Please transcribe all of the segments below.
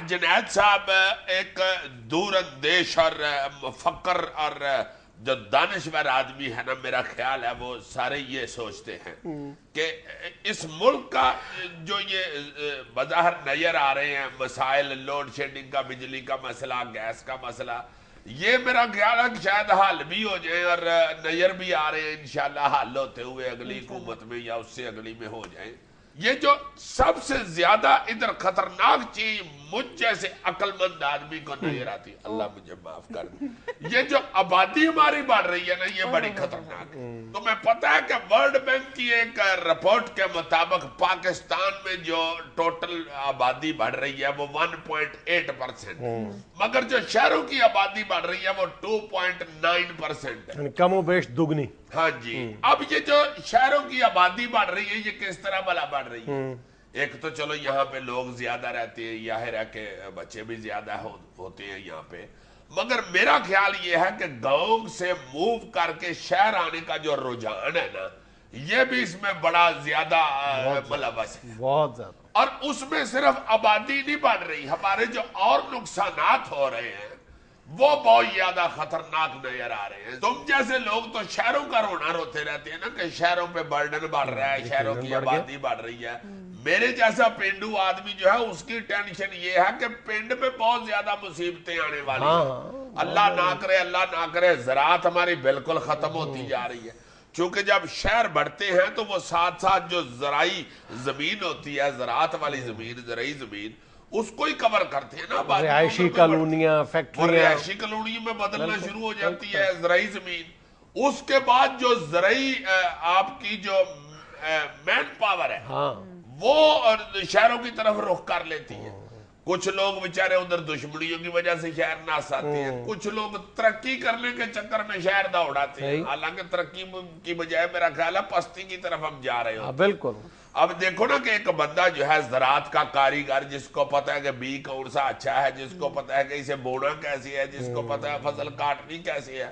جنید صاحب ایک دور اندیش اور مفکر اور جو دانشور آدمی ہے نا، میرا خیال ہے وہ سارے یہ سوچتے ہیں کہ اس ملک کا جو یہ بظاہر نظر آ رہے ہیں مسائل، لوڈ شیڈنگ کا، بجلی کا مسئلہ، گیس کا مسئلہ، یہ میرا خیال ہے کہ شاید حل بھی ہو جائیں اور نظر بھی آ رہے ہیں انشاءاللہ حل ہوتے ہوئے اگلی حکومت میں یا اس سے اگلی میں ہو جائیں۔ یہ جو سب سے زیادہ ادھر خطرناک چیز مجھ جیسے عقل مند آدمی کو نظر آتی ہے، اللہ مجھے معاف کر دے، یہ جو آبادی ہماری بڑھ رہی ہے نا، یہ بڑی خطرناک ہے۔ تمہیں پتہ ہے کہ ورلڈ بینک کی ایک رپورٹ کے مطابق پاکستان میں جو ٹوٹل آبادی بڑھ رہی ہے وہ 1.8%، مگر جو شہروں کی آبادی بڑھ رہی ہے وہ 2.9% ہے، کم و بیش دگنی۔ ہاں جی۔ اب یہ جو شہروں کی آبادی بڑھ رہی ہے، یہ کس طرح بلا بڑھ رہی ہے؟ ایک تو چلو یہاں پہ لوگ زیادہ رہتے ہیں، ظاہر ہے کہ بچے بھی زیادہ ہوتے ہیں یہاں پہ، مگر میرا خیال یہ ہے کہ گاؤں سے موو کر کے شہر آنے کا جو رجحان ہے نا، یہ بھی اس میں بڑا زیادہ ملوث ہے، بہت زیادہ۔ اور اس میں صرف آبادی نہیں بڑھ رہی، ہمارے جو اور نقصانات ہو رہے ہیں وہ بہت زیادہ خطرناک نظر آ رہے ہیں۔ تم جیسے لوگ تو شہروں کا رونا روتے رہتے ہیں نا کہ شہروں پہ برڈن بڑھ رہا ہے، شہروں کی آبادی بڑھ رہی ہے۔ میرے جیسا پینڈو آدمی جو ہے اس کی ٹینشن یہ ہے کہ پینڈ پہ بہت زیادہ مصیبتیں آنے والی ہیں، اللہ نہ کرے، اللہ نہ کرے زراعت ہماری بالکل ختم ہوتی جا رہی ہے، چونکہ جب شہر بڑھتے ہیں تو وہ ساتھ ساتھ جو زرعی زمین ہوتی ہے، زراعت والی زمین، زرعی زمین، اس کو ہی کور کرتے ہیں نا، رہائشی کالونیاں، فیکٹریاں، رہائشی کالونیوں میں بدلنا شروع ہو جاتی ہے زرعی زمین۔ اس کے بعد جو زرعی آپ کی جو مین پاور ہے وہ شہروں کی طرف رخ کر لیتی ہے۔ کچھ لوگ بیچارے ادھر دشمنیوں کی وجہ سے شہر ناس آتے ہیں، کچھ لوگ ترقی کرنے کے چکر میں شہر دوڑاتے ہیں، حالانکہ ترقی کی بجائے میرا خیال ہے پستی کی طرف ہم جا رہے ہوتے ہیں۔ بالکل۔ اب دیکھو نا کہ ایک بندہ جو ہے زراعت کا کاریگر، جس کو پتہ ہے کہ بی کون سا اچھا ہے، جس کو پتہ ہے کہ اسے بونا کیسی ہے، جس کو پتہ ہے فصل کاٹنی کیسی ہے،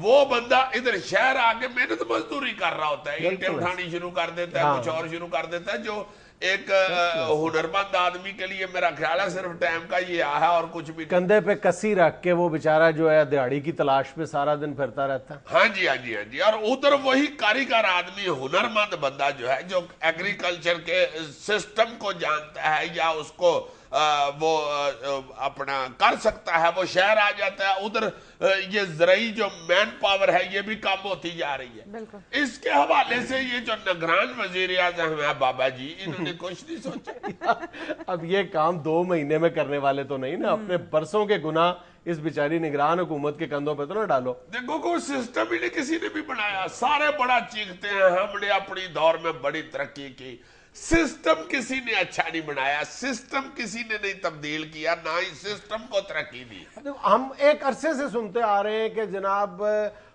وہ بندہ ادھر شہر آگے محنت مزدوری کر رہا ہوتا ہے، اینٹیں اٹھانی شروع کر دیتا ہے، کچھ اور شروع کر دیتا ہے، جو ایک ہنرمند آدمی کے لیے میرا خیال ہے صرف ٹائم کا یہ ہے اور کچھ بھی کندھے پہ کسی رکھ کے وہ بیچارہ جو ہے دیہڑی کی تلاش پہ سارا دن پھرتا رہتا ہے۔ ہاں جی ہاں جی ہاں جی۔ اور ادھر وہی کاریگر آدمی، ہنرمند بندہ جو ہے، جو ایگریکلچر کے سسٹم کو جانتا ہے یا اس کو وہ اپنا کر سکتا ہے، وہ شہر آ جاتا ہے۔ ادھر یہ زرعی جو مین پاور ہے یہ بھی کم ہوتی جا رہی ہے۔ اس کے حوالے سے یہ جو نگران وزیر اعظم ہے بابا جی، انہوں نے کچھ نہیں سوچا۔ اب یہ کام 2 مہینے میں کرنے والے تو نہیں نا، اپنے برسوں کے گناہ اس بیچاری نگران حکومت کے کندھوں پہ تو نہ ڈالو۔ دیکھو کوئی سسٹم ہی نہیں کسی نے بھی بنایا، سارے بڑا چیختے ہیں ہم نے اپنی دور میں بڑی ترقی کی، سسٹم کسی نے اچھا نہیں بنایا، سسٹم کسی نے نہیں تبدیل کیا، نہ ہی سسٹم کو ترقی دی۔ ہم ایک عرصے سے سنتے آ رہے ہیں کہ جناب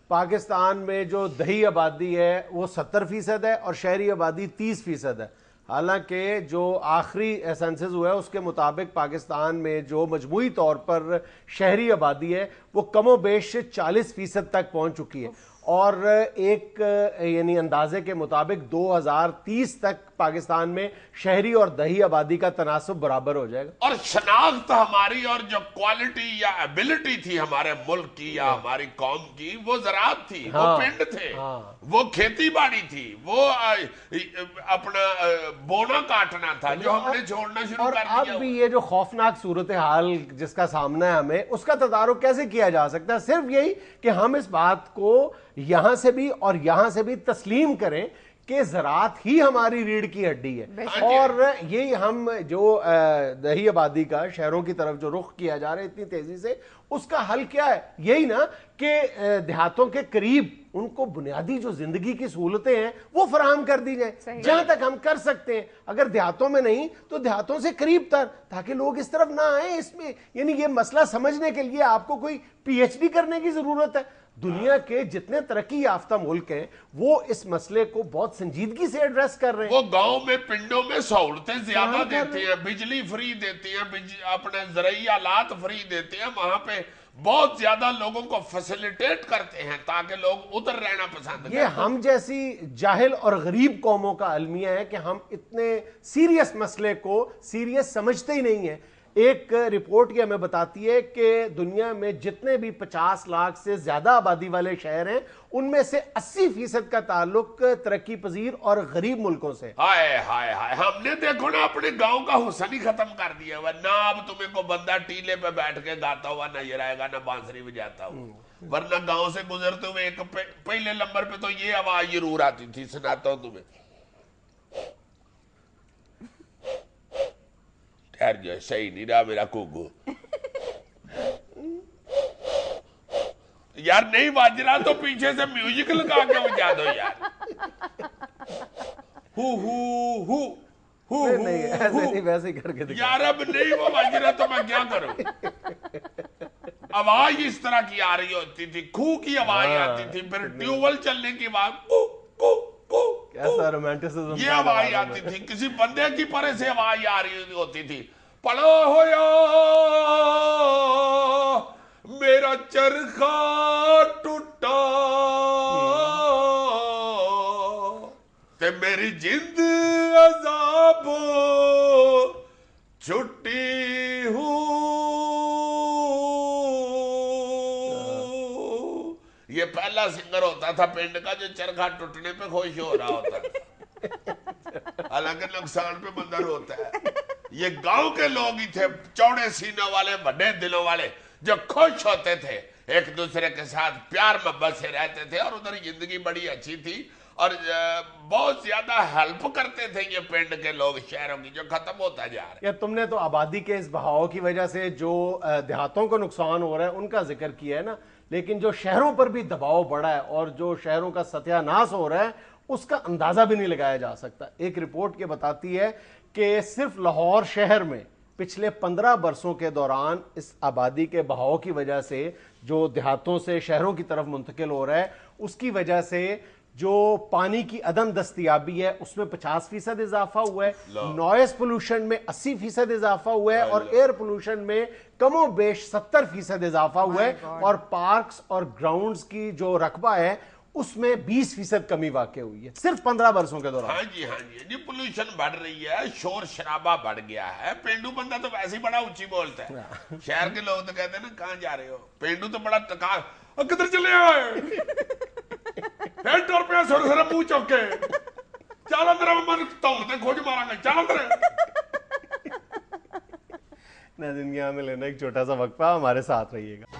پاکستان میں جو دیہی آبادی ہے وہ 70% ہے اور شہری آبادی 30% ہے، حالانکہ جو آخری سینسس ہوا ہے اس کے مطابق پاکستان میں جو مجموعی طور پر شہری آبادی ہے وہ کم و بیش 40% تک پہنچ چکی ہے، اور ایک یعنی اندازے کے مطابق 2030 تک پاکستان میں شہری اور دیہی آبادی کا تناسب برابر ہو جائے گا۔ اور شناخت ہماری اور جو کوالٹی یا ایبلٹی تھی ہمارے ملک کی یا ہماری قوم کی، وہ زراعت تھی، وہ پنڈ تھے، وہ کھیتی باڑی تھی، وہ اپنا بونا کاٹنا تھا، جو ہم نے چھوڑنا شروع کر دیا۔ اور اب بھی یہ جو خوفناک صورتحال جس کا سامنا ہے ہمیں، اس کا تدارک کیسے کیا جا سکتا ہے؟ صرف یہی کہ ہم اس بات کو یہاں سے بھی اور یہاں سے بھی تسلیم کریں کہ زراعت ہی ہماری ریڑھ کی ہڈی ہے، اور یہی ہم جو دیہی آبادی کا شہروں کی طرف جو رخ کیا جا رہا ہے اتنی تیزی سے، اس کا حل کیا ہے؟ یہی نا کہ دیہاتوں کے قریب ان کو بنیادی جو زندگی کی سہولتیں ہیں وہ فراہم کر دی جائیں جہاں تک ہم کر سکتے ہیں، اگر دیہاتوں میں نہیں تو دیہاتوں سے قریب تر، تاکہ لوگ اس طرف نہ آئیں۔ اس میں یعنی یہ مسئلہ سمجھنے کے لیے آپ کو کوئی پی ایچ ڈی کرنے کی ضرورت ہے۔ دنیا کے جتنے ترقی یافتہ ملک ہیں وہ اس مسئلے کو بہت سنجیدگی سے ایڈریس کر رہے ہیں، وہ گاؤں میں پنڈوں میں سہولتیں زیادہ دیتے ہیں، بجلی فری دیتے ہیں، اپنے زرعی آلات فری دیتے ہیں، وہاں پہ بہت زیادہ لوگوں کو فیسیلیٹیٹ کرتے ہیں تاکہ لوگ ادھر رہنا پسند کریں۔ یہ ہم جیسی جاہل اور غریب قوموں کا المیہ ہے کہ ہم اتنے سیریس مسئلے کو سیریس سمجھتے ہی نہیں ہیں۔ ایک رپورٹ یہ ہمیں بتاتی ہے کہ دنیا میں جتنے بھی 50 لاکھ سے زیادہ آبادی والے شہر ہیں ان میں سے 80% کا تعلق ترقی پذیر اور غریب ملکوں سے. ہائے ہائے ہائے، ہم نے دیکھو نا اپنے گاؤں کا حسن ہی ختم کر دیا ہوا. نہ اب تمہیں کو بندہ ٹیلے پہ بیٹھ کے گاتا ہوا نظر آئے گا، نہ بانسری بجاتا ہوا. ورنہ گاؤں سے گزرتے ہوئے ایک پہلے نمبر پہ تو یہ آواز ضرور آتی تھی، سناتا ہوں تمہیں. ٹھہر جو صحیح نہیں رہا میرا کوگو یار، نہیں بج رہا تو پیچھے سے میوزک لگا کے بجا دو یار. نہیں ایسے نہیں، ویسے ہی کر کے دکھا. یار اب نہیں وہ بج رہا تو میں کیا کروں. آواز اس طرح کی آ رہی ہوتی تھی، کھو کی آواز آتی تھی، پھر ٹیوبل چلنے کی آواز کیسا رومانٹسزم یہ آواز آتی تھی، کسی بندے کی پرے سے آواز آ رہی ہوتی تھی. پڑا ہویا میرا چرخا ٹوٹا تے میری جند عذاب چھٹی ہوں. یہ پہلا سنگر ہوتا تھا پنڈ کا جو چرخا ٹوٹنے پہ خوش ہو رہا ہوتا ہے، حالانکہ نقصان پہ بندہ روتا ہے. یہ گاؤں کے لوگ ہی تھے، چوڑے سینوں والے، بڑے دلوں والے، جو خوش ہوتے تھے، ایک دوسرے کے ساتھ پیار محبت سے رہتے تھے، اور ادھر زندگی بڑی اچھی تھی، اور بہت زیادہ ہیلپ کرتے تھے یہ پنڈ کے لوگ شہروں کی، جو ختم ہوتا جا رہا ہے. یا تم نے تو آبادی کے اس بہاؤ کی وجہ سے جو دیہاتوں کو نقصان ہو رہا ہے ان کا ذکر کیا ہے نا، لیکن جو شہروں پر بھی دباؤ بڑھا ہے اور جو شہروں کا ستیہ ناش ہو رہا ہے اس کا اندازہ بھی نہیں لگایا جا سکتا. ایک رپورٹ یہ بتاتی ہے کہ صرف لاہور شہر میں پچھلے 15 برسوں کے دوران اس آبادی کے بہاؤ کی وجہ سے جو دیہاتوں سے شہروں کی طرف منتقل ہو رہا ہے اس کی وجہ سے جو پانی کی عدم دستیابی ہے اس میں 50% اضافہ ہوا ہے، نوائز پولوشن میں 80% اضافہ ہوا ہے، اور ایئر پولوشن میں کم و بیش 70% اضافہ ہوا ہے، اور پارکس اور گراؤنڈز کی جو رقبہ ہے اس میں 20% کمی واقع ہوئی ہے صرف 15 برسوں کے دوران. ہاں جی پولوشن بڑھ رہی ہے، شور شرابہ بڑھ گیا ہے. پینڈو بندہ تو ویسے ہی بڑا اونچی بولتا ہے، شہر کے لوگ تو کہتے ہیں نا کہاں جا رہے ہو. پینڈو تو بڑا کدھر چلے آئے پینٹ اور پہ سر سر منہ چوک کے چل اندر من توڑتے کھوج مارا گے، چل اندر. ناظرین یہاں میں لینا ایک چھوٹا سا وقفہ، ہمارے ساتھ رہیے گا.